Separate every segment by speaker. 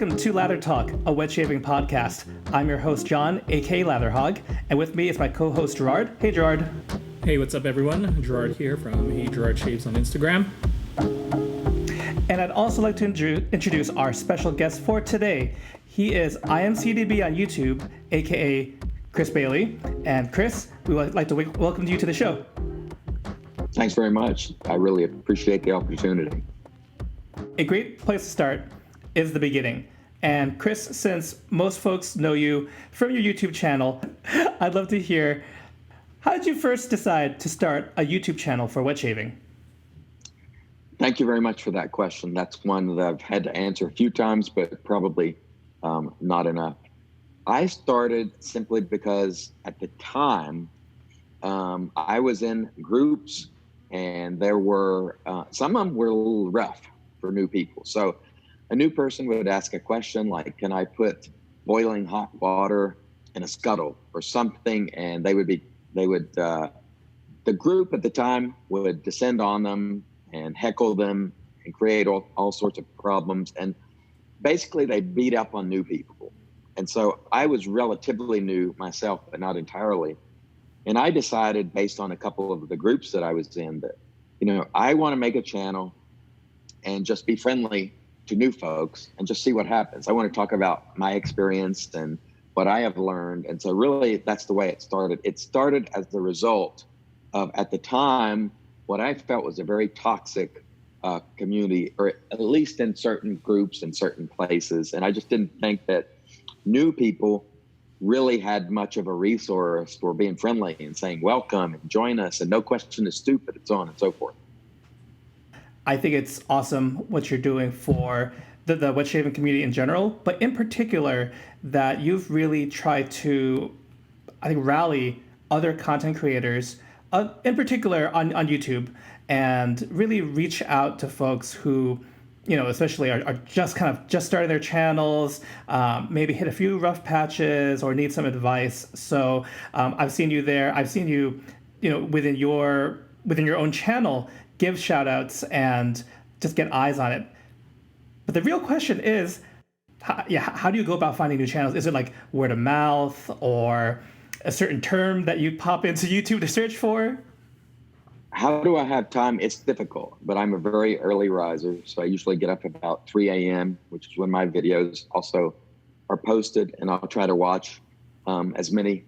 Speaker 1: welcome to Lather Talk, a wet shaving podcast. I'm your host, John, aka Latherhog, and with me is my co-host, Gerard. Hey, Gerard.
Speaker 2: Hey, what's up, everyone? Gerard here from Hey Gerard Shaves on Instagram.
Speaker 1: And I'd also like to introduce our special guest for today. He is IAMCDB on YouTube, aka Chris Bailey. And Chris, we would like to welcome you to the show.
Speaker 3: Thanks very much. I really appreciate the opportunity.
Speaker 1: A great place to start is the beginning. And Chris, since most folks know you from your YouTube channel, I'd love to hear, how did you first decide to start a YouTube channel for wet shaving?
Speaker 3: Thank you very much for that question. That's one that I've had to answer a few times, but probably not enough. I started simply because at the time, I was in groups and there were, some of them were a little rough for new people. So a new person would ask a question like, can I put boiling hot water in a scuttle or something? And the group at the time would descend on them and heckle them and create all sorts of problems. And basically they beat up on new people. And so I was relatively new myself, but not entirely. And I decided based on a couple of the groups that I was in that, I want to make a channel and just be friendly to new folks and just see what happens. I want to talk about my experience and what I have learned. And so really that's the way it started. It started as the result of, at the time, what I felt was a very toxic community, or at least in certain groups and certain places. And I just didn't think that new people really had much of a resource for being friendly and saying, welcome and join us. And no question is stupid, and so on and so forth.
Speaker 1: I think it's awesome what you're doing for the wet shaving community in general, but in particular that you've really tried to, I think, rally other content creators, in particular on YouTube, and really reach out to folks who, especially are just starting their channels, maybe hit a few rough patches or need some advice. So I've seen you there. I've seen you, within your own channel, give shout outs and just get eyes on it. But the real question is, how do you go about finding new channels? Is it like word of mouth or a certain term that you pop into YouTube to search for?
Speaker 3: How do I have time? It's difficult, but I'm a very early riser. So I usually get up about 3 a.m., which is when my videos also are posted, and I'll try to watch as many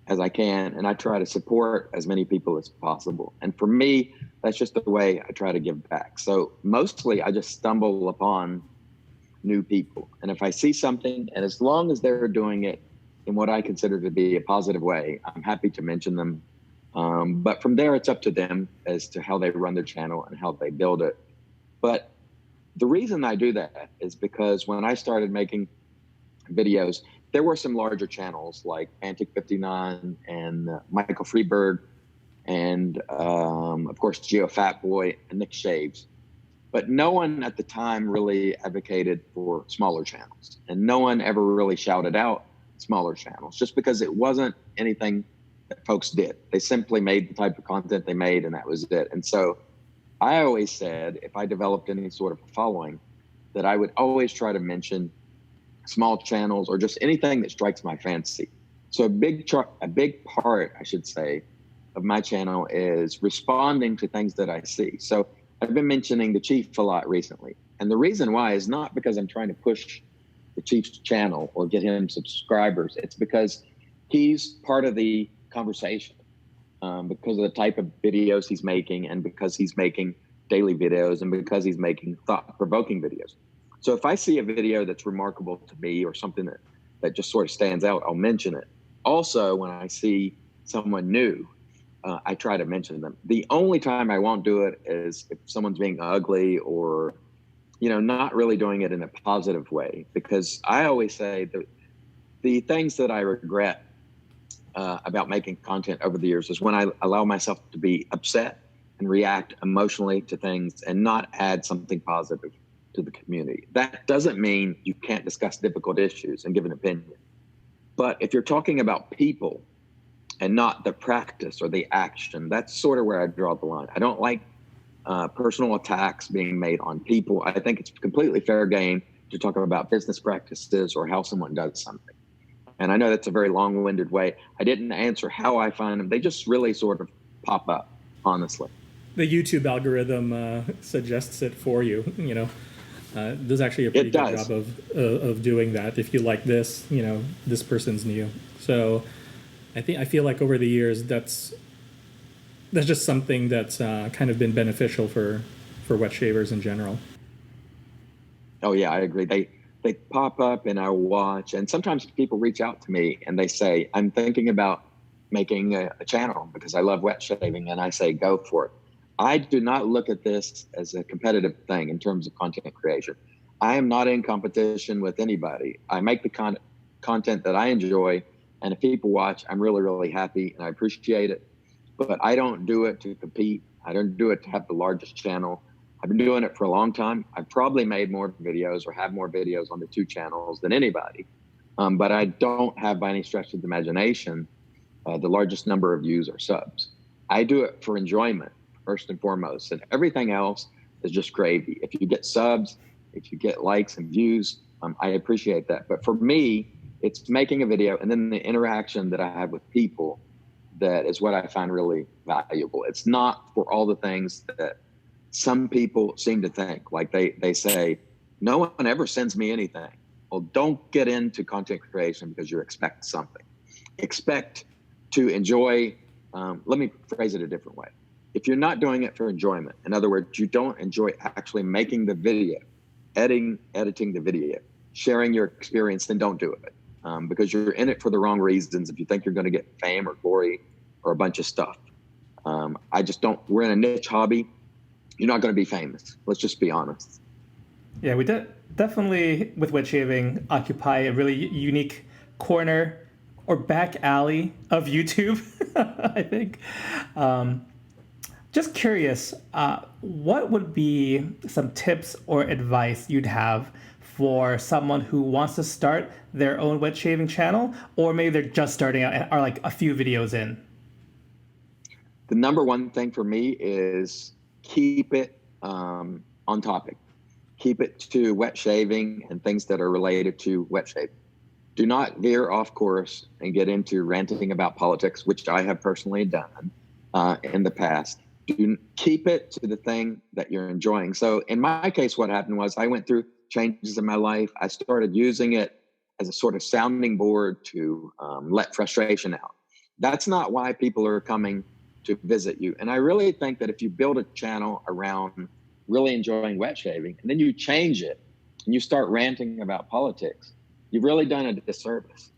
Speaker 3: as I can. And I try to support as many people as possible. And for me, that's just the way I try to give back. So mostly I just stumble upon new people. And if I see something, and as long as they're doing it in what I consider to be a positive way, I'm happy to mention them. But from there, it's up to them as to how they run their channel and how they build it. But the reason I do that is because when I started making videos, there were some larger channels like Antic59 and Michael Freeberg and, of course, Geo Fatboy and Nick Shaves. But no one at the time really advocated for smaller channels. And no one ever really shouted out smaller channels just because it wasn't anything that folks did. They simply made the type of content they made, and that was it. And so I always said, if I developed any sort of following, that I would always try to mention small channels or just anything that strikes my fancy. So a big part, I should say, of my channel is responding to things that I see. So I've been mentioning the Chief a lot recently. And the reason why is not because I'm trying to push the Chief's channel or get him subscribers. It's because he's part of the conversation because of the type of videos he's making, and because he's making daily videos, and because he's making thought-provoking videos. So if I see a video that's remarkable to me or something that just sort of stands out, I'll mention it. Also, when I see someone new, I try to mention them. The only time I won't do it is if someone's being ugly or, not really doing it in a positive way. Because I always say that the things that I regret about making content over the years is when I allow myself to be upset and react emotionally to things and not add something positive to the community. That doesn't mean you can't discuss difficult issues and give an opinion. But if you're talking about people and not the practice or the action, that's sort of where I draw the line. I don't like personal attacks being made on people. I think it's completely fair game to talk about business practices or how someone does something. And I know that's a very long-winded way. I didn't answer how I find them. They just really sort of pop up, honestly.
Speaker 2: The YouTube algorithm suggests it for you, does actually a pretty good job of doing that. If you like this, this person's new. So I feel like over the years, that's just something that's kind of been beneficial for wet shavers in general.
Speaker 3: Oh yeah, I agree. They pop up and I watch, and sometimes people reach out to me and they say, I'm thinking about making a channel because I love wet shaving, and I say, go for it. I do not look at this as a competitive thing in terms of content creation. I am not in competition with anybody. I make the content that I enjoy, and if people watch, I'm really, really happy and I appreciate it. But I don't do it to compete. I don't do it to have the largest channel. I've been doing it for a long time. I've probably made more videos or have more videos on the 2 channels than anybody. But I don't have, by any stretch of the imagination, the largest number of views or subs. I do it for enjoyment, first and foremost, and everything else is just gravy. If you get subs, if you get likes and views, I appreciate that. But for me, it's making a video and then the interaction that I have with people that is what I find really valuable. It's not for all the things that some people seem to think. Like they say, no one ever sends me anything. Well, don't get into content creation because you expect something. Expect to enjoy. Let me phrase it a different way. If you're not doing it for enjoyment, in other words, you don't enjoy actually making the video, editing the video, sharing your experience, then don't do it. Because you're in it for the wrong reasons. If you think you're going to get fame or glory or a bunch of stuff. I just don't, we're in a niche hobby. You're not going to be famous. Let's just be honest.
Speaker 1: Yeah, we definitely, with wet shaving, occupy a really unique corner or back alley of YouTube, I think. Just curious, what would be some tips or advice you'd have for someone who wants to start their own wet shaving channel, or maybe they're just starting out and are like a few videos in?
Speaker 3: The number one thing for me is keep it on topic. Keep it to wet shaving and things that are related to wet shaving. Do not veer off course and get into ranting about politics, which I have personally done in the past. Keep it to the thing that you're enjoying. So in my case, what happened was I went through changes in my life. I started using it as a sort of sounding board to let frustration out. That's not why people are coming to visit you. And I really think that if you build a channel around really enjoying wet shaving and then you change it and you start ranting about politics, you've really done a disservice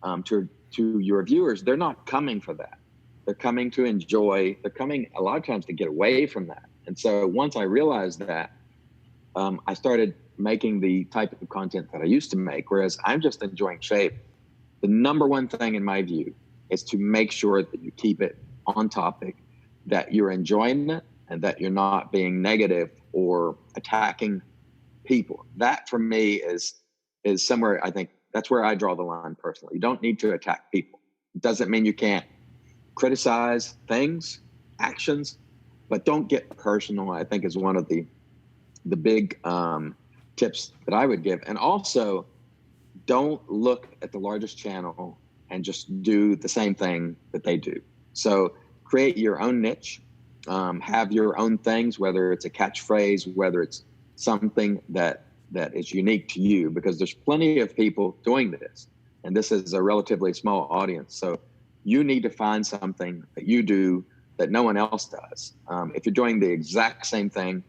Speaker 3: to your viewers. They're not coming for that. They're coming to enjoy. They're coming a lot of times to get away from that. And so once I realized that, I started making the type of content that I used to make, whereas I'm just enjoying shave. The number one thing in my view is to make sure that you keep it on topic, that you're enjoying it, and that you're not being negative or attacking people. That for me is somewhere, I think that's where I draw the line personally. You don't need to attack people. It doesn't mean you can't criticize things, actions, but don't get personal, I think is one of the big tips that I would give. And also, don't look at the largest channel and just do the same thing that they do. So create your own niche, have your own things, whether it's a catchphrase, whether it's something that is unique to you, because there's plenty of people doing this. And this is a relatively small audience. So you need to find something that you do that no one else does. If you're doing the exact same thing,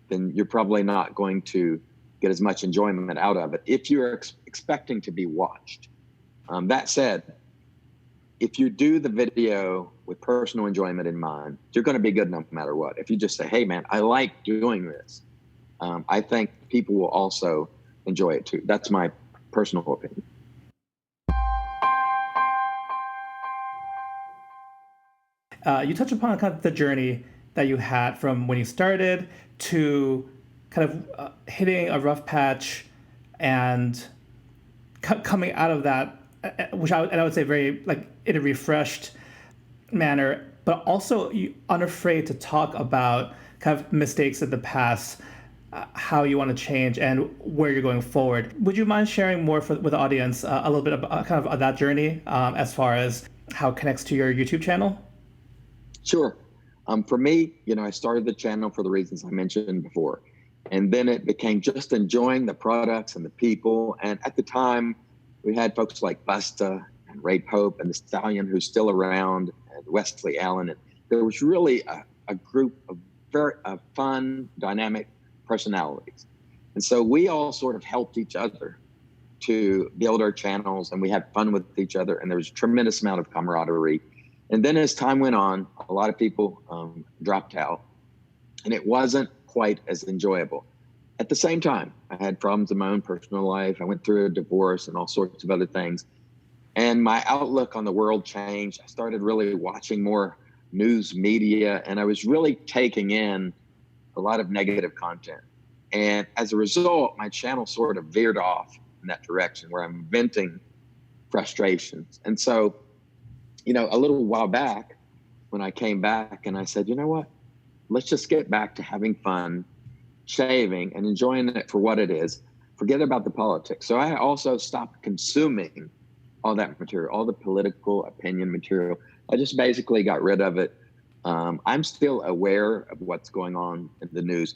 Speaker 3: then you're probably not going to get as much enjoyment out of it if you're expecting to be watched. That said, if you do the video with personal enjoyment in mind, you're going to be good no matter what. If you just say, hey, man, I like doing this, I think people will also enjoy it too. That's my personal opinion.
Speaker 1: You touch upon kind of the journey that you had from when you started to kind of hitting a rough patch and coming out of that, which I would say very like in a refreshed manner, but also unafraid to talk about kind of mistakes of the past. how you want to change and where you're going forward. Would you mind sharing more with the audience a little bit about kind of that journey as far as how it connects to your YouTube channel?
Speaker 3: Sure. For me, I started the channel for the reasons I mentioned before. And then it became just enjoying the products and the people. And at the time, we had folks like Busta and Ray Pope and the Stallion, who's still around, and Wesley Allen. And there was really a group of very fun, dynamic personalities. And so we all sort of helped each other to build our channels, and we had fun with each other. And there was a tremendous amount of camaraderie. And then as time went on, a lot of people dropped out, and it wasn't quite as enjoyable. At the same time, I had problems in my own personal life. I went through a divorce and all sorts of other things. And my outlook on the world changed. I started really watching more news media, and I was really taking in a lot of negative content. And as a result, my channel sort of veered off in that direction where I'm venting frustrations. And so, a little while back when I came back and I said, you know what, let's just get back to having fun, shaving, and enjoying it for what it is. Forget about the politics. So I also stopped consuming all that material, all the political opinion material. I just basically got rid of it. I'm still aware of what's going on in the news,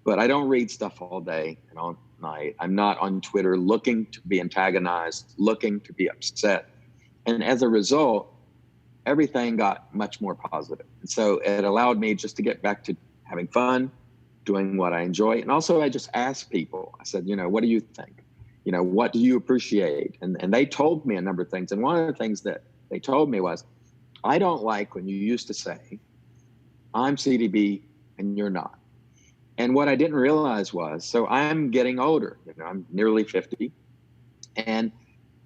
Speaker 3: but I don't read stuff all day and all night. I'm not on Twitter looking to be antagonized, looking to be upset. And as a result, everything got much more positive. And so it allowed me just to get back to having fun, doing what I enjoy. And also I just asked people, I said, what do you think? What do you appreciate? And they told me a number of things. And one of the things that they told me was, I don't like when you used to say, I'm CDB and you're not. And what I didn't realize was, so I'm getting older, I'm nearly 50. And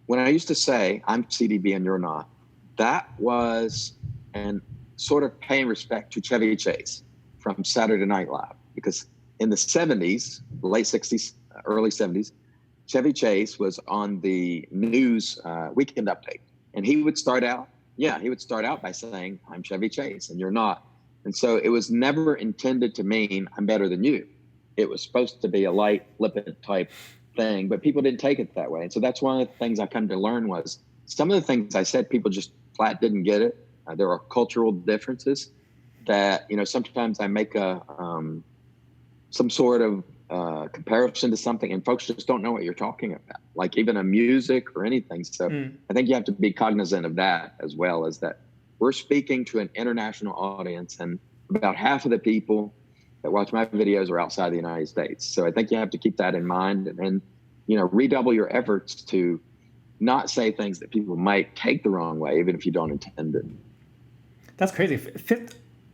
Speaker 3: when I used to say, I'm CDB and you're not, that was and sort of paying respect to Chevy Chase from Saturday Night Live, because in the 70s, late 60s, early 70s, Chevy Chase was on the news weekend update, and he would start out by saying, I'm Chevy Chase and you're not. And so it was never intended to mean I'm better than you. It was supposed to be a light, flippant type thing, but people didn't take it that way. And so that's one of the things I come to learn was some of the things I said, people just flat didn't get it. There are cultural differences that, sometimes I make some sort of comparison to something and folks just don't know what you're talking about, like even a music or anything. So I think you have to be cognizant of that, as well as that we're speaking to an international audience, and about half of the people that watch my videos are outside the United States. So I think you have to keep that in mind and redouble your efforts to not say things that people might take the wrong way, even if you don't intend it.
Speaker 1: That's crazy.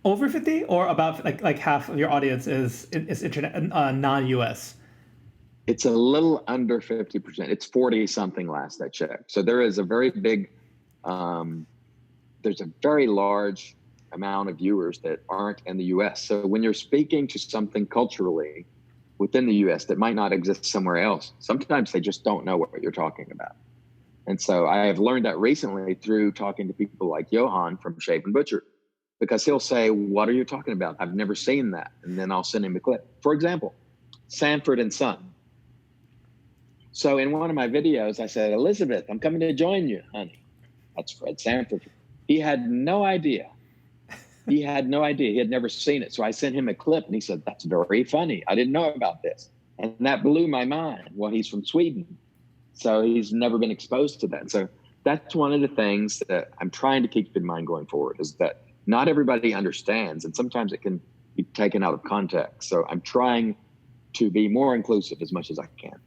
Speaker 1: Over 50, or about like half of your audience is internet non-US?
Speaker 3: It's a little under 50%. It's 40 something last I checked. So there is a very big, there's a very large amount of viewers that aren't in the US. So when you're speaking to something culturally within the US that might not exist somewhere else, sometimes they just don't know what you're talking about. And so I have learned that recently through talking to people like Johan from Shave and Butcher, because he'll say, what are you talking about? I've never seen that. And then I'll send him a clip. For example, Sanford and Son. So in one of my videos, I said, Elizabeth, I'm coming to join you, honey. That's Fred Sanford. He had no idea. He had never seen it. So I sent him a clip and he said, that's very funny. I didn't know about this. And that blew my mind. Well, he's from Sweden, so he's never been exposed to that. So that's one of the things that I'm trying to keep in mind going forward, is that not everybody understands, and sometimes it can be taken out of context. So I'm trying to be more inclusive as much as I can.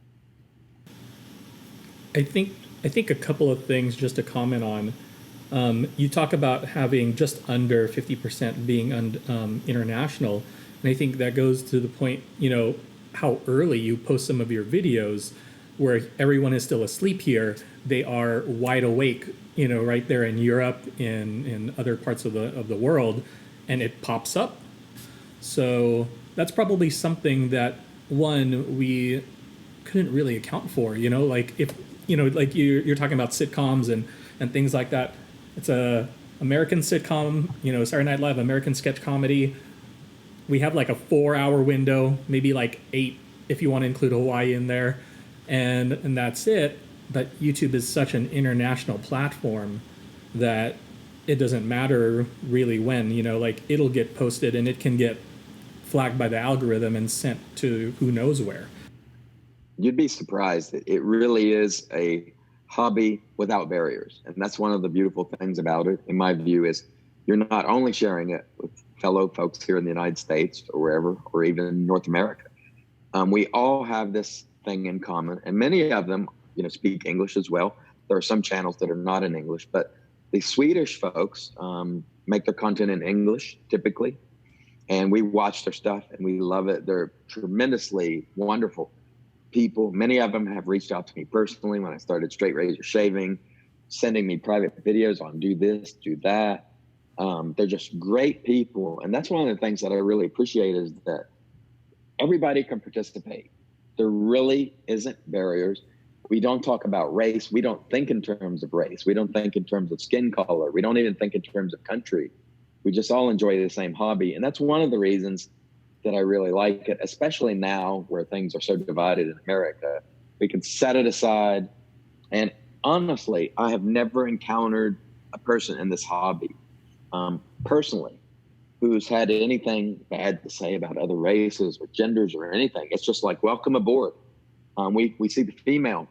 Speaker 2: I think a couple of things just to comment on. You talk about having just under 50% being international, and I think that goes to the point, how early you post some of your videos where everyone is still asleep here. They are wide awake, right there in Europe, in other parts of the world, and it pops up. So that's probably something that, one, we couldn't really account for, like if, like you're talking about sitcoms and things like that. It's a American sitcom, Saturday Night Live, American sketch comedy. we have like a 4-hour window, maybe like 8 if you want to include Hawaii in there, and that's it. But YouTube is such an international platform that it doesn't matter really when, like it'll get posted and it can get flagged by the algorithm and sent to who knows where.
Speaker 3: You'd be surprised. It really is a hobby without barriers. And that's one of the beautiful things about it, in my view, is you're not only sharing it with fellow folks here in the United States or wherever, or even North America. We all have this thing in common, and many of them, speak English as well. There are some channels that are not in English, but the Swedish folks make their content in English typically, and we watch their stuff and we love it. They're tremendously wonderful people. Many of them have reached out to me personally when I started straight razor shaving, sending me private videos on do this, do that. They're just great people. And that's one of the things that I really appreciate is that everybody can participate. There really isn't barriers. We don't talk about race. We don't think in terms of race. We don't think in terms of skin color. We don't even think in terms of country. We just all enjoy the same hobby. And that's one of the reasons that I really like it, especially now where things are so divided in America. We can set it aside. And honestly, I have never encountered a person in this hobby, personally, who's had anything bad to say about other races or genders or anything. It's just like, welcome aboard. We see the female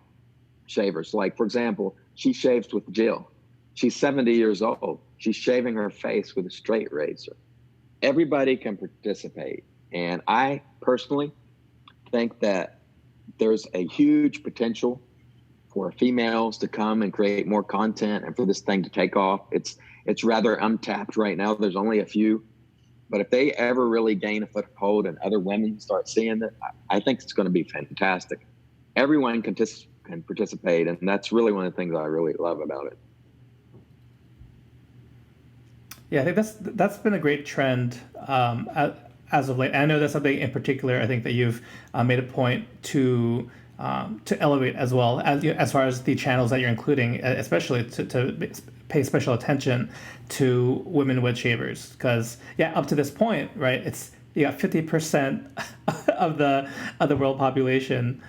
Speaker 3: shavers. Like, for example, she shaves with Jill. She's 70 years old. She's shaving her face with a straight razor. Everybody can participate. And I personally think that there's a huge potential for females to come and create more content and for this thing to take off. It's rather untapped right now. There's only a few. But if they ever really gain a foothold and other women start seeing it, I think it's going to be fantastic. Everyone can participate, and that's really one of the things I really love about it.
Speaker 1: Yeah, I think that's been a great trend as of late. And I know that's something in particular I think that you've made a point to elevate as well as far as the channels that you're including, especially to pay special attention to women wood shavers, because up to this point, right, it's 50% of the world population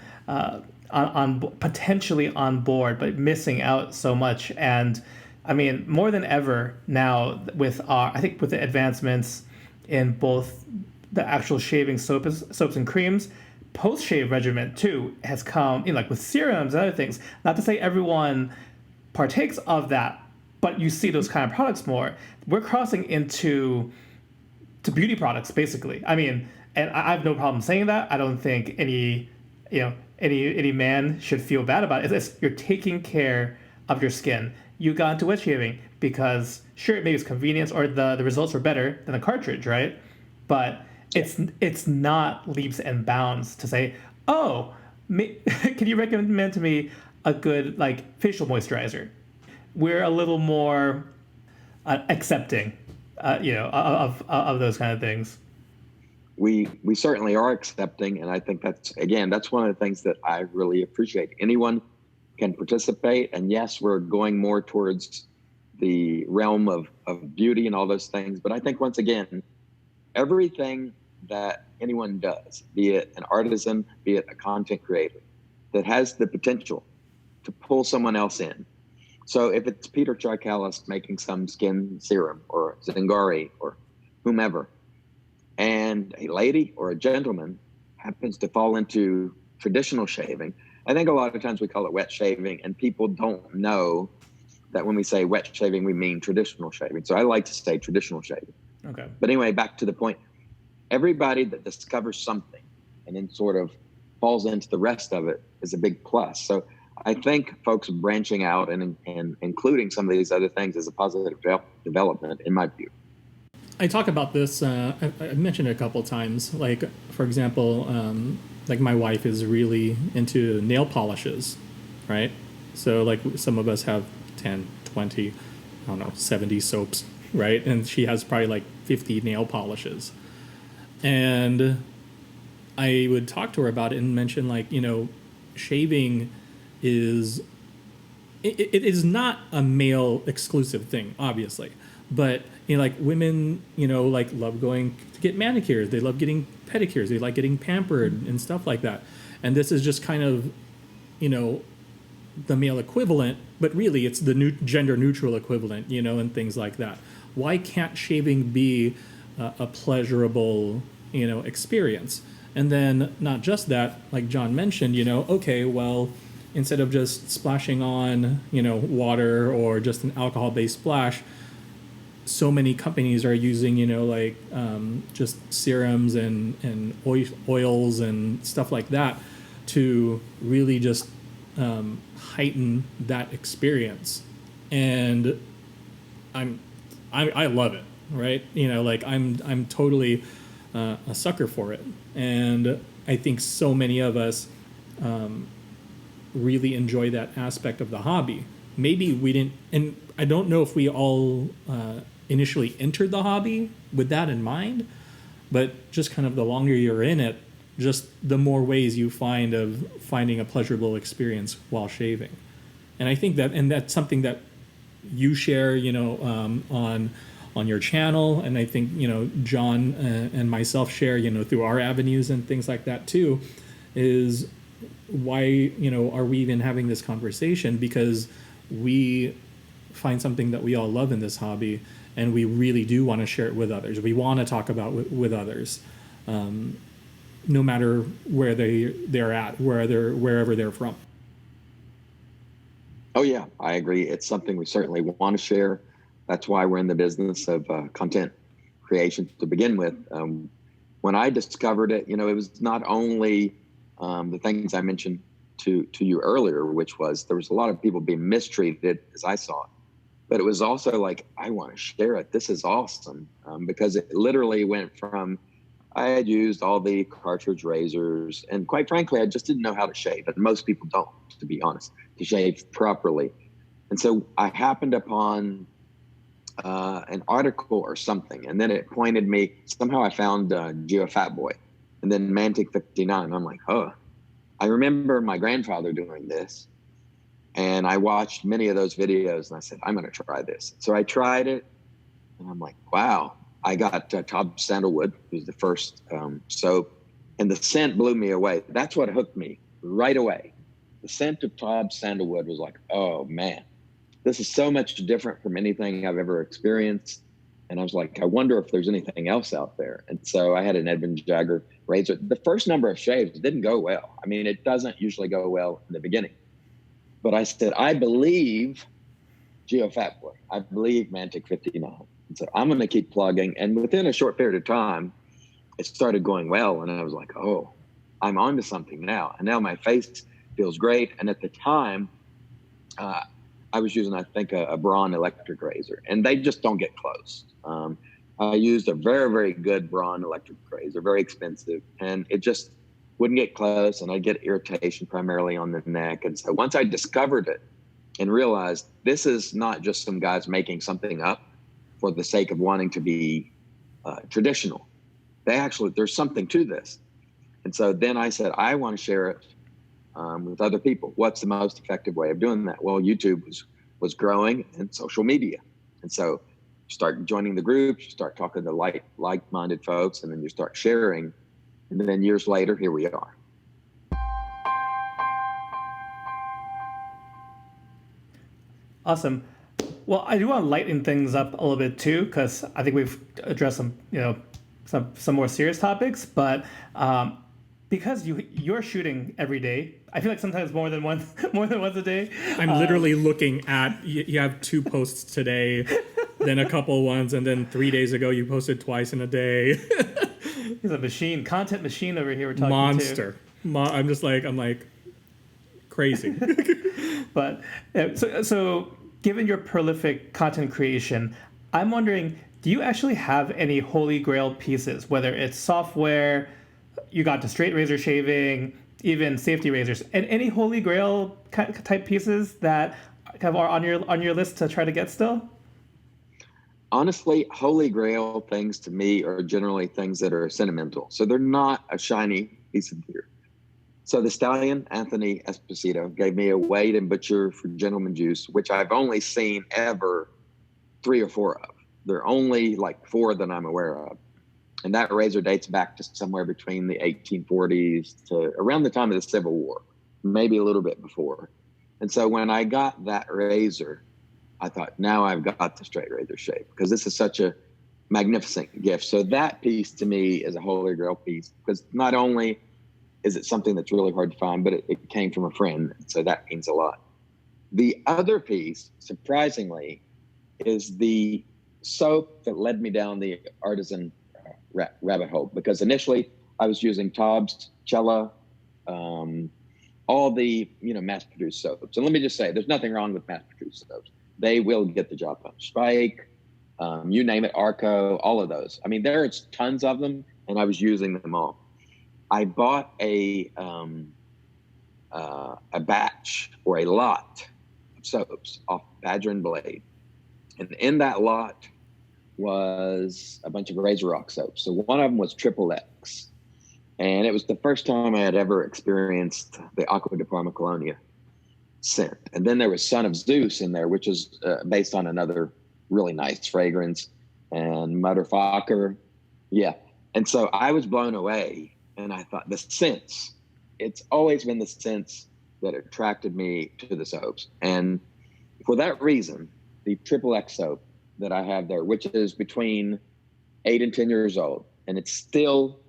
Speaker 1: on potentially on board, but missing out so much. And I mean, more than ever now with I think with the advancements in both the actual shaving soaps and creams, post-shave regimen too has come, like with serums and other things. Not to say everyone partakes of that, but you see those kind of products more. We're crossing into beauty products, basically. I mean, and I have no problem saying that. I don't think any man should feel bad about it. You're taking care of your skin. You got into wet shaving because sure, maybe it's convenience or the results are better than a cartridge, right? But it's not leaps and bounds to say, oh, can you recommend to me a good facial moisturizer? We're a little more accepting, of those kind of things.
Speaker 3: We certainly are accepting, and I think that's one of the things that I really appreciate. Anyone can participate, and yes, we're going more towards the realm of beauty and all those things. But I think once again, everything that anyone does, be it an artisan, be it a content creator, that has the potential to pull someone else in. So if it's Peter Charkalis making some skin serum or Zingari or whomever, and a lady or a gentleman happens to fall into traditional shaving, I think a lot of times we call it wet shaving, and people don't know that when we say wet shaving, we mean traditional shaving. So I like to say traditional shaving.
Speaker 1: Okay.
Speaker 3: But anyway, back to the point. Everybody that discovers something and then sort of falls into the rest of it is a big plus. So I think folks branching out and including some of these other things is a positive development, in my view.
Speaker 2: I talk about this, I mentioned it a couple times. Like, for example, my wife is really into nail polishes, right? So like some of us have 10, 20, 70 soaps, right? And she has probably 50 nail polishes. And I would talk to her about it and mention shaving it is not a male exclusive thing, obviously, But like women, like love going to get manicures. They love getting pedicures. They like getting pampered and stuff like that. And this is just kind of, the male equivalent, but really it's the gender neutral equivalent, and things like that. Why can't shaving be a pleasurable, experience? And then not just that, like John mentioned, okay, well, instead of just splashing on, water or just an alcohol-based splash, so many companies are using, just serums and oils and stuff like that to really just heighten that experience. And I love it, right? I'm totally a sucker for it. And I think so many of us really enjoy that aspect of the hobby. Maybe we didn't, and I don't know if we all initially entered the hobby with that in mind, but just kind of the longer you're in it, just the more ways you find of finding a pleasurable experience while shaving. And I think that's something that you share, on your channel, and I think John and myself share, through our avenues and things like that too, is why are we even having this conversation? Because we find something that we all love in this hobby, and we really do want to share it with others. We want to talk about with others, no matter where they're at, wherever they're from.
Speaker 3: Oh yeah, I agree. It's something we certainly want to share. That's why we're in the business of content creation to begin with. When I discovered it, it was not only the things I mentioned to you earlier, which was there was a lot of people being mistreated as I saw it, but it was also like, I want to share it. This is awesome, because it literally went from, I had used all the cartridge razors, and quite frankly, I just didn't know how to shave, and most people don't, to be honest, to shave properly. And so I happened upon an article or something, and then it pointed me, somehow I found Geo Fat Boy, and then Mantic 59, and I'm like, oh, I remember my grandfather doing this, and I watched many of those videos, and I said, I'm going to try this. So I tried it, and I'm like, wow. I got Todd Sandalwood, who's the first soap, and the scent blew me away. That's what hooked me right away. The scent of Todd Sandalwood was like, oh man, this is so much different from anything I've ever experienced. And I was like, I wonder if there's anything else out there. And so I had an Edwin Jagger razor. The first number of shaves didn't go well. I mean, it doesn't usually go well in the beginning. But I said, I believe Geo Fat Boy. I believe Mantic 59. And so I'm going to keep plugging. And within a short period of time, it started going well. And I was like, oh, I'm onto something now. And now my face feels great. And at the time, I was using, I think, a Braun electric razor. And they just don't get close. I used a very, very good Braun electric razor, very expensive. And it just wouldn't get close. And I'd get irritation primarily on the neck. And so once I discovered it and realized this is not just some guys making something up for the sake of wanting to be traditional. There's something to this. And so then I said, I want to share it with other people. What's the most effective way of doing that? Well, YouTube was growing, and social media. And so you start joining the groups, you start talking to like-minded folks, and then you start sharing. And then years later, here we are.
Speaker 1: Awesome. Well, I do want to lighten things up a little bit too, because I think we've addressed some more serious topics. But because you're shooting every day, I feel like sometimes more than once a day.
Speaker 2: I'm literally looking at, you have 2 posts today, then a couple ones, and then 3 days ago you posted twice in a day.
Speaker 1: He's a content machine over here. We're talking
Speaker 2: monster. I'm like crazy.
Speaker 1: But so given your prolific content creation, I'm wondering, do you actually have any holy grail pieces, whether it's software, you got to straight razor shaving, even safety razors, and any holy grail type pieces that are on your list to try to get still?
Speaker 3: Honestly, holy grail things to me are generally things that are sentimental. So they're not a shiny piece of gear. So the stallion, Anthony Esposito, gave me a Wade and Butcher for Gentleman Juice, which I've only seen ever 3 or 4 of. There are only like 4 that I'm aware of. And that razor dates back to somewhere between the 1840s to around the time of the Civil War, maybe a little bit before. And so when I got that razor, I thought, now I've got the straight razor shape, because this is such a magnificent gift. So that piece to me is a holy grail piece, because not only is it something that's really hard to find, but it came from a friend. So that means a lot. The other piece, surprisingly, is the soap that led me down the artisan rabbit hole, because initially I was using Taub's, Cella, all the mass-produced soaps. And let me just say, there's nothing wrong with mass-produced soaps. They will get the job done. Spike, you name it, Arco, all of those. I mean, there's tons of them, and I was using them all. I bought a batch or a lot of soaps off Badger and Blade, and in that lot was a bunch of Razor Rock soaps. So one of them was Triple X, and it was the first time I had ever experienced the Aqua de Parmacolonia scent. And then there was Son of Zeus in there, which is based on another really nice fragrance, and Motherfucker. Yeah. And so I was blown away, and I thought, the scents, it's always been the scents that attracted me to the soaps. And for that reason, the Triple X soap that I have there, which is between 8 and 10 years old, and it's still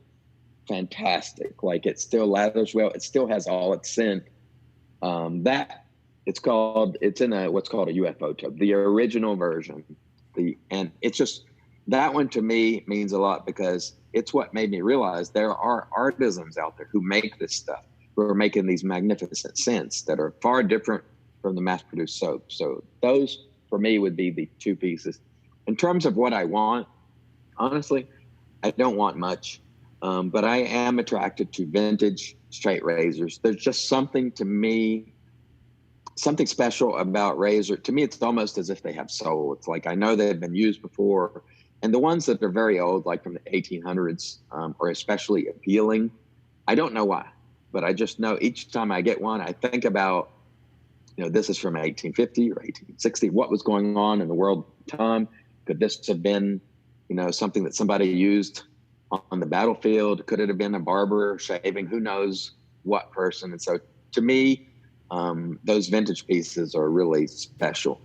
Speaker 3: fantastic. Like, it still lathers well. It still has all its scent. It's in what's called a UFO tub, the original version. And it's just, that one to me means a lot, because it's what made me realize there are artisans out there who make this stuff, who are making these magnificent scents that are far different from the mass-produced soap. So those, for me, would be the 2 pieces. In terms of what I want, honestly, I don't want much, but I am attracted to vintage straight razors. There's just something to me, something special about razor. To me, it's almost as if they have soul. It's like, I know they've been used before. And the ones that are very old, like from the 1800s, are especially appealing. I don't know why, but I just know each time I get one, I think about, this is from 1850 or 1860. What was going on in the world at the time? Could this have been, something that somebody used on the battlefield? Could it have been a barber shaving? Who knows what person? And so to me, those vintage pieces are really special.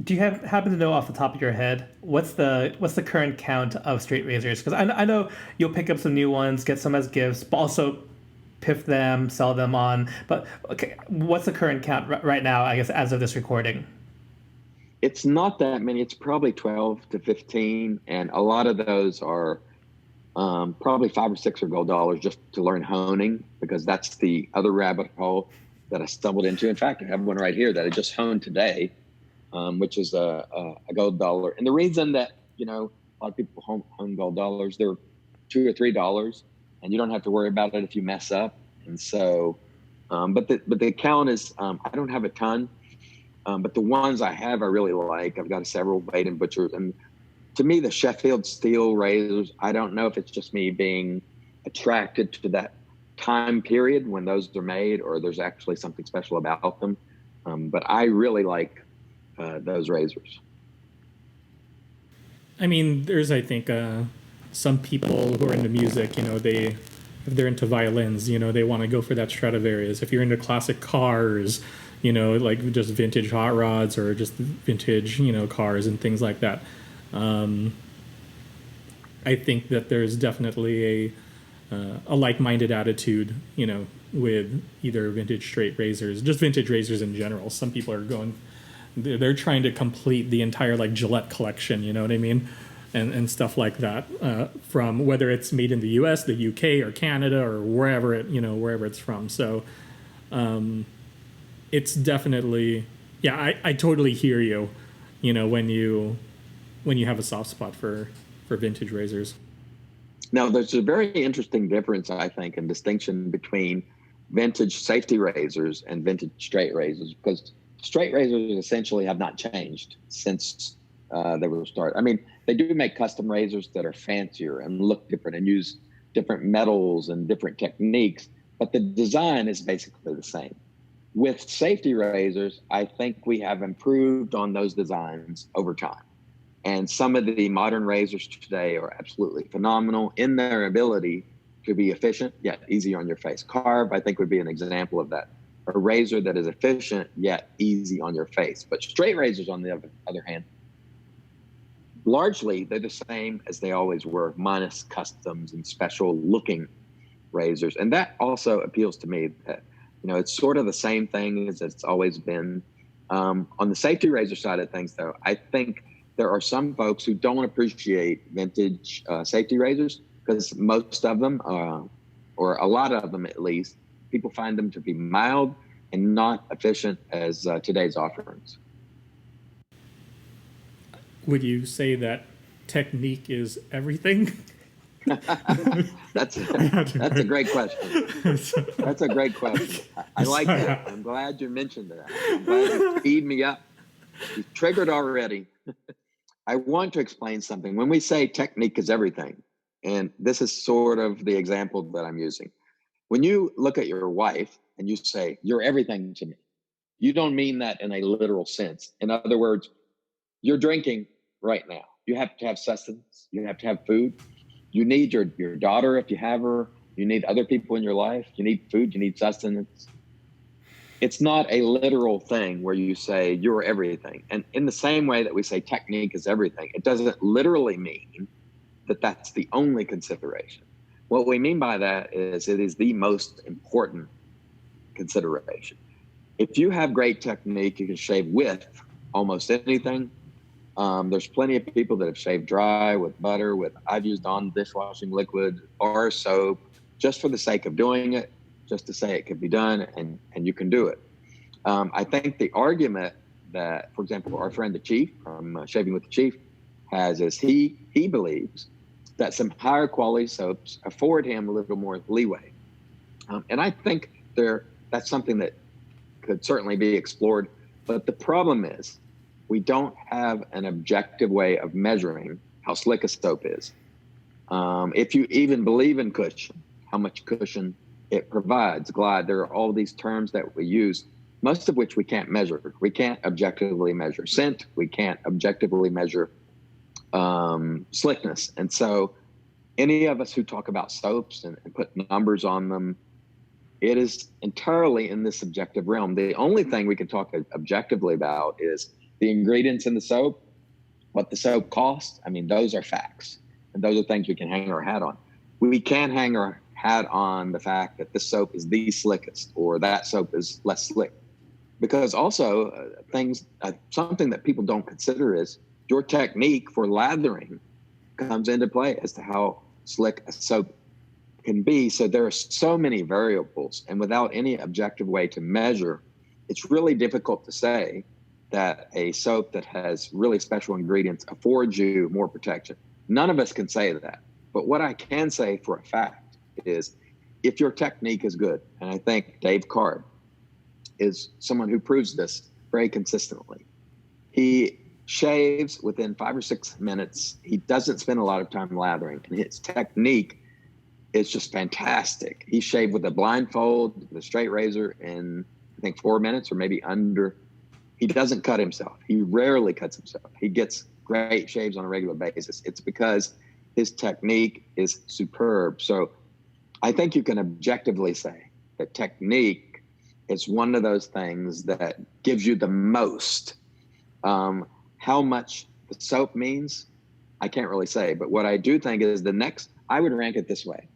Speaker 1: Do you happen to know off the top of your head what's the current count of straight razors? Because I know you'll pick up some new ones, get some as gifts, but also piff them, sell them on. But okay, what's the current count right now, I guess, as of this recording?
Speaker 3: It's not that many. It's probably 12 to 15, and a lot of those are probably $5 or $6 are gold dollars, just to learn honing, because that's the other rabbit hole that I stumbled into. In fact, I have one right here that I just honed today, which is a gold dollar. And the reason that, a lot of people hone gold dollars, they're $2 or $3, and you don't have to worry about it if you mess up. And so, but the count is, I don't have a ton, but the ones I have, I really like. I've got several Bait and Butchers, and to me, the Sheffield steel razors, I don't know if it's just me being attracted to that time period when those are made, or there's actually something special about them. But I really like those razors.
Speaker 2: I mean, there's, I think, some people who are into music, if they're into violins, they want to go for that Stradivarius. If you're into classic cars, like just vintage hot rods, or just vintage, cars and things like that. I think that there's definitely a like-minded attitude, with either vintage straight razors, just vintage razors in general. Some people are they're trying to complete the entire like Gillette collection, you know what I mean? And stuff like that, from whether it's made in the US, the UK, or Canada, or wherever it's from. So it's definitely, I totally hear you, when you have a soft spot for vintage razors.
Speaker 3: Now, there's a very interesting difference, I think, and distinction between vintage safety razors and vintage straight razors, because straight razors essentially have not changed since they were started. I mean, they do make custom razors that are fancier and look different and use different metals and different techniques, but the design is basically the same. With safety razors, I think we have improved on those designs over time. And some of the modern razors today are absolutely phenomenal in their ability to be efficient, yet easy on your face. Carve, I think, would be an example of that. A razor that is efficient, yet easy on your face. But straight razors, on the other hand, largely they're the same as they always were, minus customs and special looking razors. And that also appeals to me, that, you know, it's sort of the same thing as it's always been. On the safety razor side of things, though, I think there are some folks who don't appreciate vintage safety razors, because most of them, or a lot of them at least, people find them to be mild and not efficient as today's offerings.
Speaker 2: Would you say that technique is everything?
Speaker 3: That's a great question. That's a great question. I like that. I'm glad you mentioned that. I'm glad you teed me up. You triggered already. I want to explain something. When we say technique is everything, and this is sort of the example that I'm using. When you look at your wife and you say, "You're everything to me," you don't mean that in a literal sense. In other words, you're drinking right now. You have to have sustenance. You have to have food. You need your daughter if you have her. You need other people in your life. You need food. You need sustenance. It's not a literal thing where you say you're everything. And in the same way that we say technique is everything, it doesn't literally mean that that's the only consideration. What we mean by that is it is the most important consideration. If you have great technique, you can shave with almost anything. There's plenty of people that have shaved dry with butter, I've used on dishwashing liquid or soap, just for the sake of doing it, just to say it can be done, and you can do it. I think the argument that, for example, our friend the Chief from Shaving with the Chief has is he believes that some higher quality soaps afford him a little more leeway. And I think that's something that could certainly be explored. But the problem is we don't have an objective way of measuring how slick a soap is. If you even believe in cushion, how much cushion it provides, glide, there are all these terms that we use, most of which we can't measure. We can't objectively measure scent. We can't objectively measure slickness. And so any of us who talk about soaps and put numbers on them, it is entirely in this subjective realm. The only thing we can talk objectively about is the ingredients in the soap, what the soap costs. I mean, those are facts, and those are things we can hang our hat on. We can't hang our hat on the fact that this soap is the slickest or that soap is less slick, because also something that people don't consider is your technique for lathering comes into play as to how slick a soap can be. So there are so many variables, and without any objective way to measure, it's really difficult to say that a soap that has really special ingredients affords you more protection. None of us can say that. But what I can say for a fact is if your technique is good, and I think Dave Card is someone who proves this very consistently. He shaves within 5 or 6 minutes. He doesn't spend a lot of time lathering, and his technique is just fantastic. He shaved with a blindfold, with a straight razor in, I think, 4 minutes or maybe under. He doesn't cut himself. He rarely cuts himself. He gets great shaves on a regular basis. It's because his technique is superb. So I think you can objectively say that technique is one of those things that gives you the most. How much the soap means, I can't really say. But what I do think is I would rank it this way.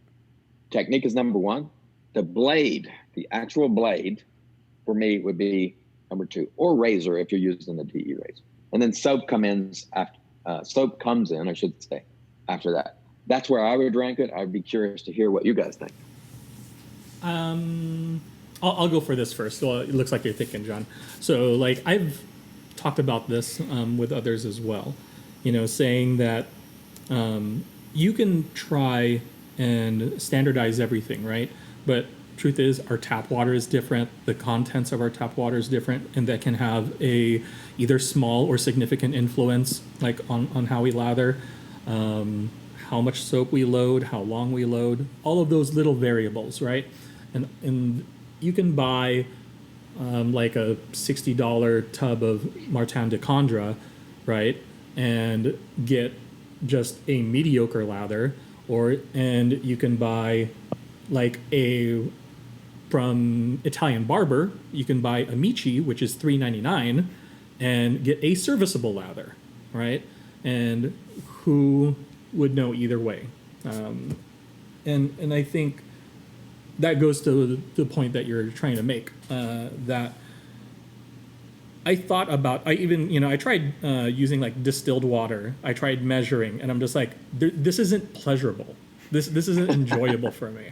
Speaker 3: Technique is number one. The blade, the actual blade, for me would be number two, or razor if you're using the DE razor. And then soap comes in, I should say, after that. That's where I would rank it. I'd be curious to hear what you guys think.
Speaker 2: I'll go for this first. Well, it looks like you're thinking, John. So, like, I've talked about this with others as well. You know, saying that you can try and standardize everything, right? But truth is, our tap water is different. The contents of our tap water is different, and that can have a either small or significant influence, like on how we lather, how much soap we load, how long we load, all of those little variables, right? And you can buy like a $60 tub of Martin de Condra, right, and get just a mediocre lather, and you can buy like from Italian Barber, you can buy Amici, which is $3.99, and get a serviceable lather, right? And who would know either way? And I think that goes to the point that you're trying to make, that I thought about, I tried using like distilled water. I tried measuring, and I'm just like, this isn't pleasurable. This isn't enjoyable for me.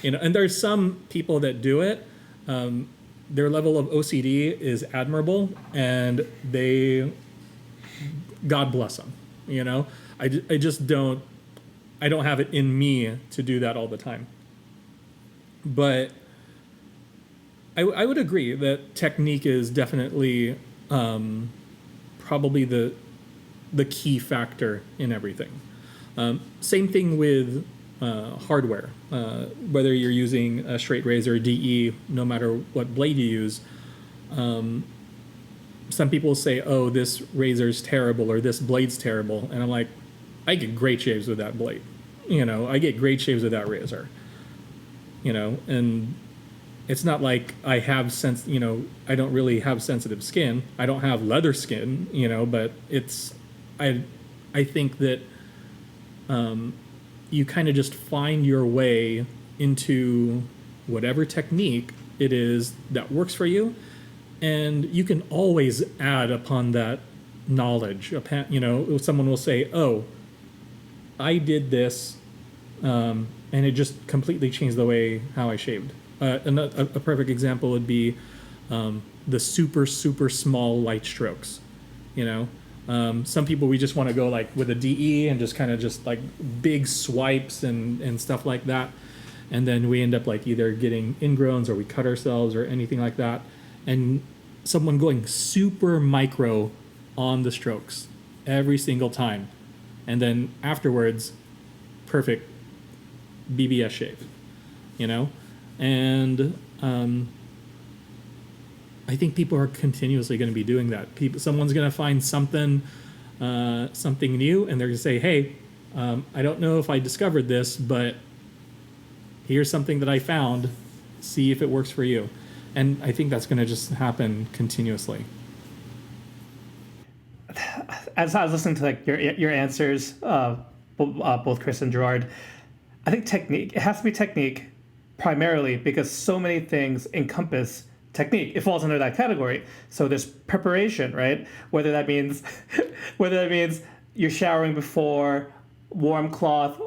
Speaker 2: And there's some people that do it. Their level of OCD is admirable, and God bless them. I just don't. I don't have it in me to do that all the time. But I would agree that technique is definitely probably the key factor in everything. Same thing with hardware. Whether you're using a straight razor, DE, no matter what blade you use, some people say, "Oh, this razor's terrible," or "This blade's terrible," and I'm like, I get great shaves with that blade. I get great shaves with that razor. And it's not like I have I don't really have sensitive skin. I don't have leather skin, but I think that you kind of just find your way into whatever technique it is that works for you. And you can always add upon that knowledge. Someone will say, "Oh, I did this, and it just completely changed the way how I shaved." A perfect example would be the super, super small light strokes. Some people, we just want to go like with a DE and just kind of just like big swipes and stuff like that. And then we end up like either getting ingrowns or we cut ourselves or anything like that. And someone going super micro on the strokes every single time. And then afterwards, perfect BBS shave, And I think people are continuously going to be doing that. Someone's going to find something new, and they're going to say, "Hey, I don't know if I discovered this, but here's something that I found. See if it works for you." And I think that's going to just happen continuously.
Speaker 1: As I was listening to like your answers, both Chris and Gerard, I think technique. It has to be technique primarily because so many things encompass technique. It falls under that category. So there's preparation, right? Whether that means you're showering before, warm cloth,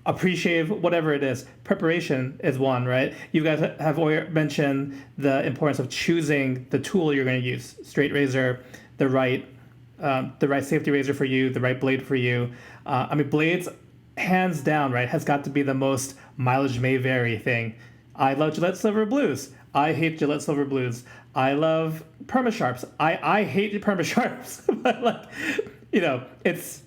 Speaker 1: a pre-shave, whatever it is. Preparation is one, right? You guys have mentioned the importance of choosing the tool you're going to use. Straight razor, the right safety razor for you, the right blade for you. Blades, hands down, right, has got to be the most mileage may vary thing. I love Gillette Silver Blues. I hate Gillette Silver Blues. I love Perma-Sharps. I hate Perma-Sharps. But it's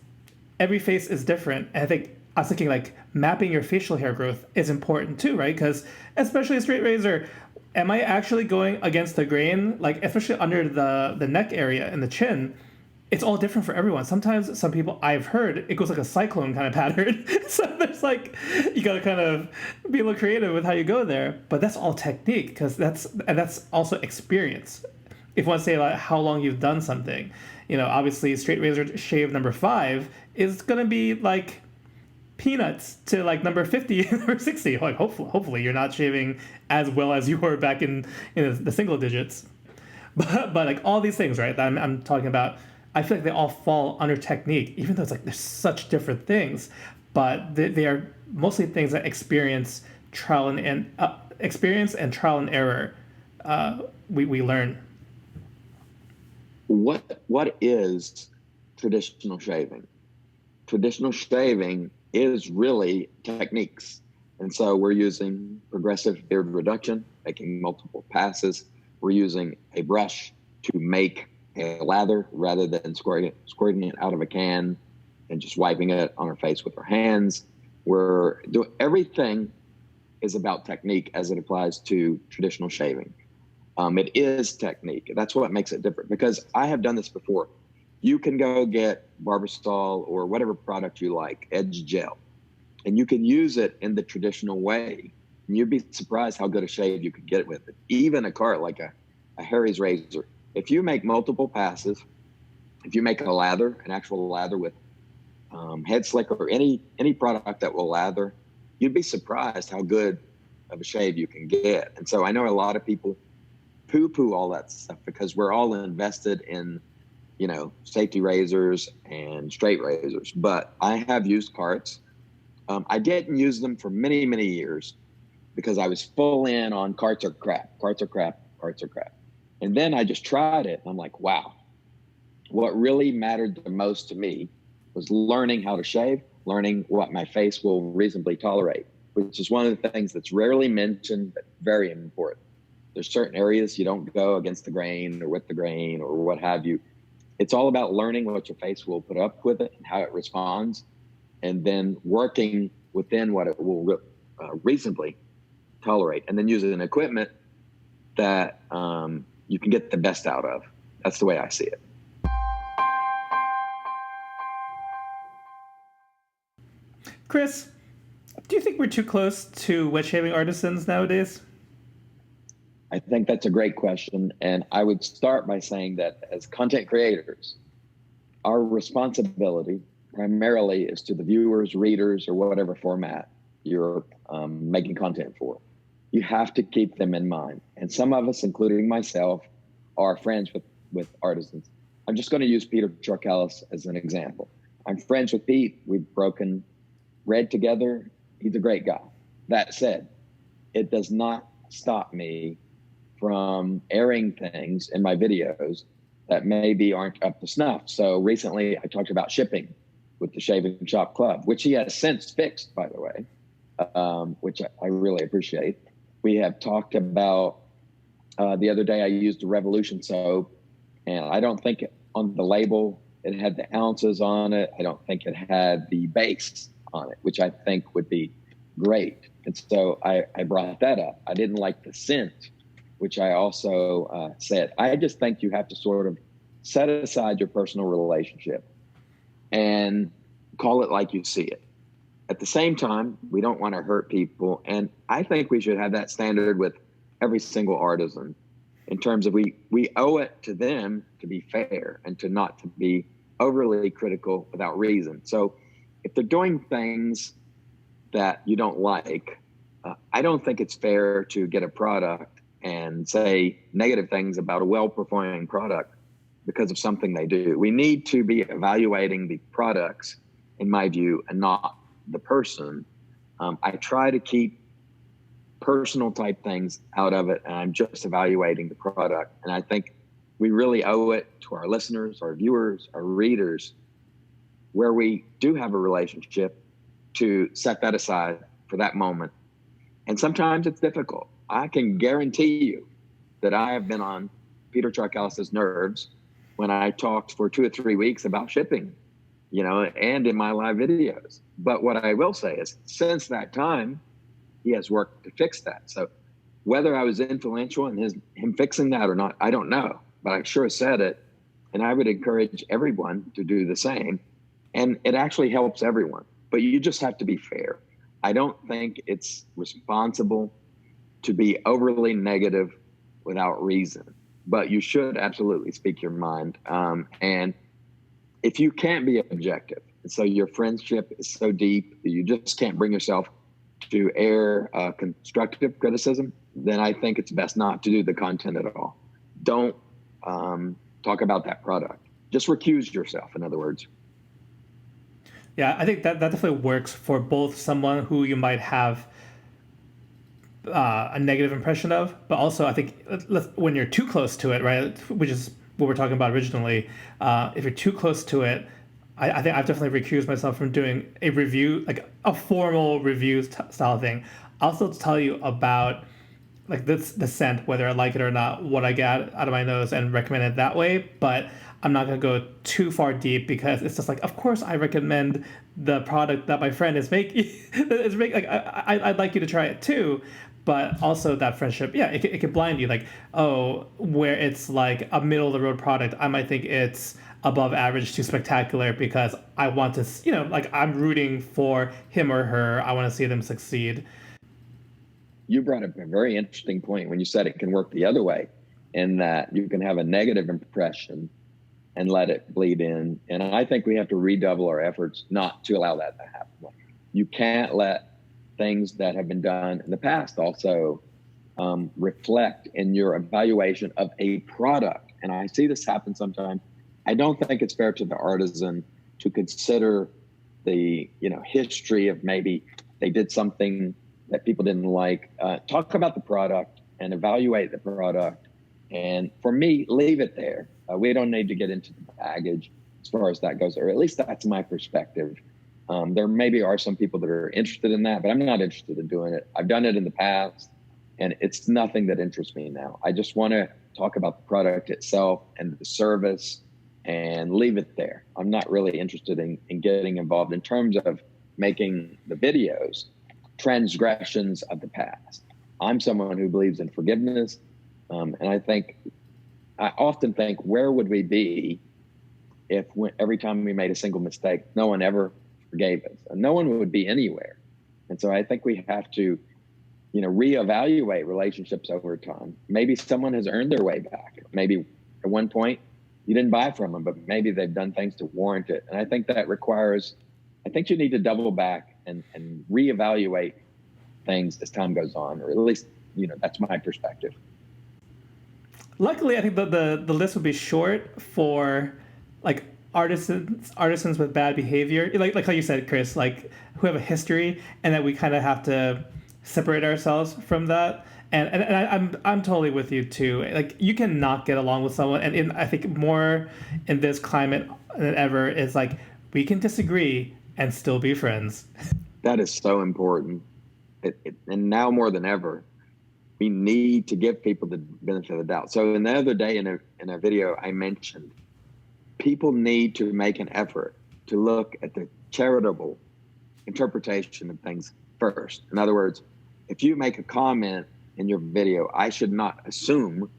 Speaker 1: every face is different. And I was thinking like mapping your facial hair growth is important too, right? Because especially a straight razor, am I actually going against the grain? Like especially under the neck area and the chin, it's all different for everyone. Sometimes some people I've heard it goes like a cyclone kind of pattern. So there's like you got to kind of be a little creative with how you go there. But that's all technique because that's also experience. If you want to say like how long you've done something, obviously straight razor shave number 5 is gonna be like peanuts to like number 50 or 60. Like hopefully you're not shaving as well as you were back in the single digits. But like all these things, right? That I'm talking about. I feel like they all fall under technique, even though it's like they're such different things, but they are mostly things that experience and trial and error. We learn.
Speaker 3: What is traditional shaving? Traditional shaving is really techniques, and so we're using progressive beard reduction, making multiple passes. We're using a brush to make a lather rather than squirting it out of a can and just wiping it on our face with our hands. Everything is about technique as it applies to traditional shaving. It is technique. That's what makes it different, because I have done this before. You can go get Barbasol or whatever product you like, Edge Gel, and you can use it in the traditional way. And you'd be surprised how good a shave you could get with it. Even a cart like a Harry's razor. If you make multiple passes, if you make a lather, an actual lather with head slicker or any product that will lather, you'd be surprised how good of a shave you can get. And so I know a lot of people poo-poo all that stuff because we're all invested in, safety razors and straight razors. But I have used carts. I didn't use them for many, many years because I was full in on carts are crap, carts are crap, carts are crap. And then I just tried it. And I'm like, wow, what really mattered the most to me was learning how to shave, learning what my face will reasonably tolerate, which is one of the things that's rarely mentioned, but very important. There's certain areas you don't go against the grain or with the grain or what have you. It's all about learning what your face will put up with it and how it responds, and then working within what it will reasonably tolerate, and then using equipment that you can get the best out of. That's the way I see it.
Speaker 1: Chris, do you think we're too close to wet shaving artisans nowadays?
Speaker 3: I think that's a great question. And I would start by saying that as content creators, our responsibility primarily is to the viewers, readers, or whatever format you're making content for. You have to keep them in mind. And some of us, including myself, are friends with artisans. I'm just going to use Peter Charkalis as an example. I'm friends with Pete. We've broken bread together. He's a great guy. That said, it does not stop me from airing things in my videos that maybe aren't up to snuff. So recently I talked about shipping with the Shave and Shop Club, which he has since fixed, by the way, which I really appreciate. We have talked about, the other day I used a Revolution soap, and I don't think on the label it had the ounces on it. I don't think it had the base on it, which I think would be great. And so I brought that up. I didn't like the scent, which I also said. I just think you have to sort of set aside your personal relationship and call it like you see it. At the same time, we don't want to hurt people. And I think we should have that standard with every single artisan in terms of we owe it to them to be fair and to not to be overly critical without reason. So if they're doing things that you don't like, I don't think it's fair to get a product and say negative things about a well-performing product because of something they do. We need to be evaluating the products, in my view, and not the person. I try to keep personal type things out of it, and I'm just evaluating the product. And I think we really owe it to our listeners, our viewers, our readers, where we do have a relationship, to set that aside for that moment. And sometimes it's difficult. I can guarantee you that I have been on Peter Charkalis's nerves when I talked for 2 or 3 weeks about shipping, and in my live videos. But what I will say is, since that time, he has worked to fix that. So whether I was influential in him fixing that or not, I don't know. But I sure said it, and I would encourage everyone to do the same. And it actually helps everyone. But you just have to be fair. I don't think it's responsible to be overly negative without reason, but you should absolutely speak your mind. And if you can't be objective, so your friendship is so deep that you just can't bring yourself to air constructive criticism, then I think it's best not to do the content at all. Don't talk about that product. Just recuse yourself, in other words.
Speaker 1: Yeah, I think that definitely works for both someone who you might have a negative impression of, but also I think when you're too close to it, right, which is what we're talking about originally, if you're too close to it, I think I've definitely recused myself from doing a review, like a formal review style thing. I'll still tell you about like the scent, whether I like it or not, what I get out of my nose, and recommend it that way, but I'm not going to go too far deep because it's just like, of course I recommend the product that my friend is making. Like, I'd like you to try it too, but also that friendship, yeah, it could blind you. Like, oh, where it's like a middle of the road product, I might think it's above average to spectacular because I want to, like I'm rooting for him or her. I want to see them succeed.
Speaker 3: You brought up a very interesting point when you said it can work the other way, in that you can have a negative impression and let it bleed in. And I think we have to redouble our efforts not to allow that to happen. You can't let things that have been done in the past also reflect in your evaluation of a product. And I see this happen sometimes. I don't think it's fair to the artisan to consider the history of maybe they did something that people didn't like. Talk about the product and evaluate the product. And for me, leave it there. We don't need to get into the baggage as far as that goes, or at least that's my perspective. There maybe are some people that are interested in that, but I'm not interested in doing it. I've done it in the past, and it's nothing that interests me now. I just want to talk about the product itself and the service and leave it there. I'm not really interested in getting involved in terms of making the videos transgressions of the past. I'm someone who believes in forgiveness, and I often think, where would we be if every time we made a single mistake, no one ever forgave us? And no one would be anywhere. And so I think we have to, reevaluate relationships over time. Maybe someone has earned their way back. Maybe at one point you didn't buy from them, but maybe they've done things to warrant it. And I think that requires, you need to double back and reevaluate things as time goes on, or at least, that's my perspective.
Speaker 1: Luckily, I think the list would be short for like artisans with bad behavior, like how you said, Chris, like who have a history, and that we kind of have to separate ourselves from that. And I'm totally with you too. Like you cannot get along with someone, and I think more in this climate than ever is like we can disagree and still be friends.
Speaker 3: That is so important, and now more than ever, we need to give people the benefit of the doubt. So the other day in a video, I mentioned people need to make an effort to look at the charitable interpretation of things first. In other words, if you make a comment in your video, I should not assume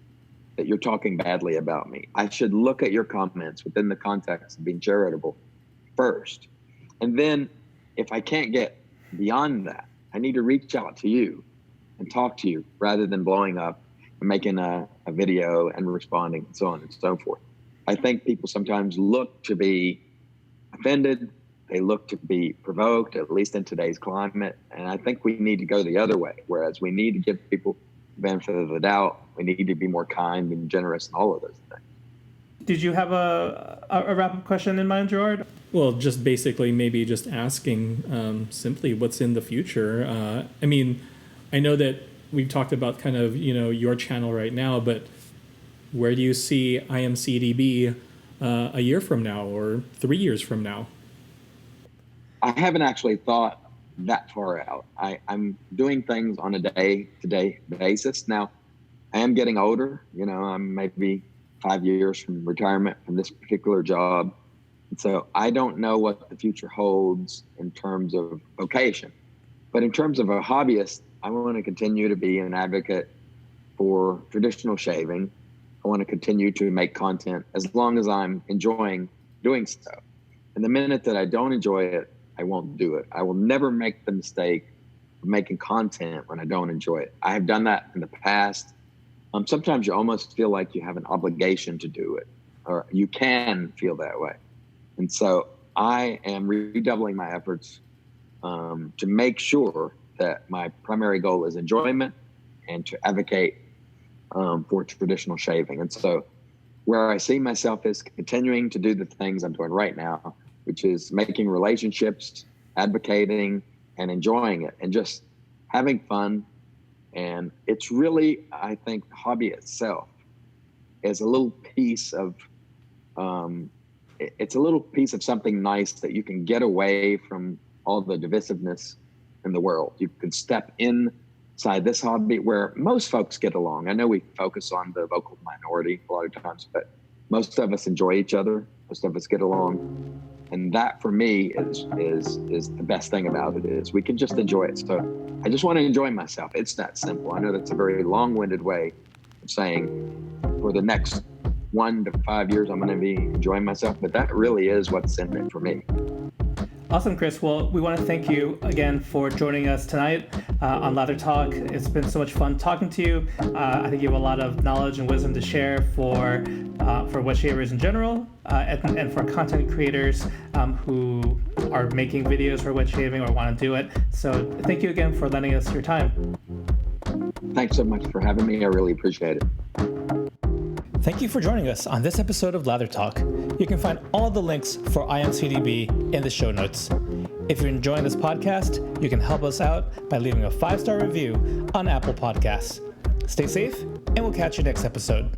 Speaker 3: that you're talking badly about me. I should look at your comments within the context of being charitable first. And then if I can't get beyond that, I need to reach out to you and talk to you rather than blowing up and making a video and responding and so on and so forth. I think people sometimes look to be offended. They look to be provoked, at least in today's climate. And I think we need to go the other way, whereas we need to give people the benefit of the doubt. We need to be more kind and generous and all of those things.
Speaker 1: Did you have a wrap-up question in mind, Gerard?
Speaker 2: Well, just basically maybe just asking simply what's in the future. I know that we've talked about kind of, your channel right now, but where do you see IAMCDB a year from now or 3 years from now?
Speaker 3: I haven't actually thought that far out. I'm doing things on a day-to-day basis. Now, I am getting older. I'm maybe 5 years from retirement from this particular job. And so I don't know what the future holds in terms of vocation. But in terms of a hobbyist, I want to continue to be an advocate for traditional shaving. I want to continue to make content as long as I'm enjoying doing so. And the minute that I don't enjoy it, I won't do it. I will never make the mistake of making content when I don't enjoy it. I have done that in the past. Sometimes you almost feel like you have an obligation to do it, or you can feel that way. And so I am redoubling my efforts to make sure that my primary goal is enjoyment and to advocate for traditional shaving. And so where I see myself is continuing to do the things I'm doing right now, which is making relationships, advocating, and enjoying it, and just having fun. And it's really, I think, the hobby itself is a little piece of, it's a little piece of something nice that you can get away from all the divisiveness in the world. You can step inside this hobby where most folks get along. I know we focus on the vocal minority a lot of times, but most of us enjoy each other. Most of us get along. And that for me is the best thing about it, is we can just enjoy it. So I just want to enjoy myself. It's that simple. I know that's a very long-winded way of saying for the next 1 to 5 years, I'm going to be enjoying myself, but that really is what's in it for me.
Speaker 1: Awesome, Chris. Well, we want to thank you again for joining us tonight on Lather Talk. It's been so much fun talking to you. I think you have a lot of knowledge and wisdom to share for wet shavers in general, and for content creators who are making videos for wet shaving or want to do it. So thank you again for lending us your time.
Speaker 3: Thanks so much for having me. I really appreciate it.
Speaker 1: Thank you for joining us on this episode of Lather Talk. You can find all the links for IAMCDB in the show notes. If you're enjoying this podcast, you can help us out by leaving a 5-star review on Apple Podcasts. Stay safe, and we'll catch you next episode.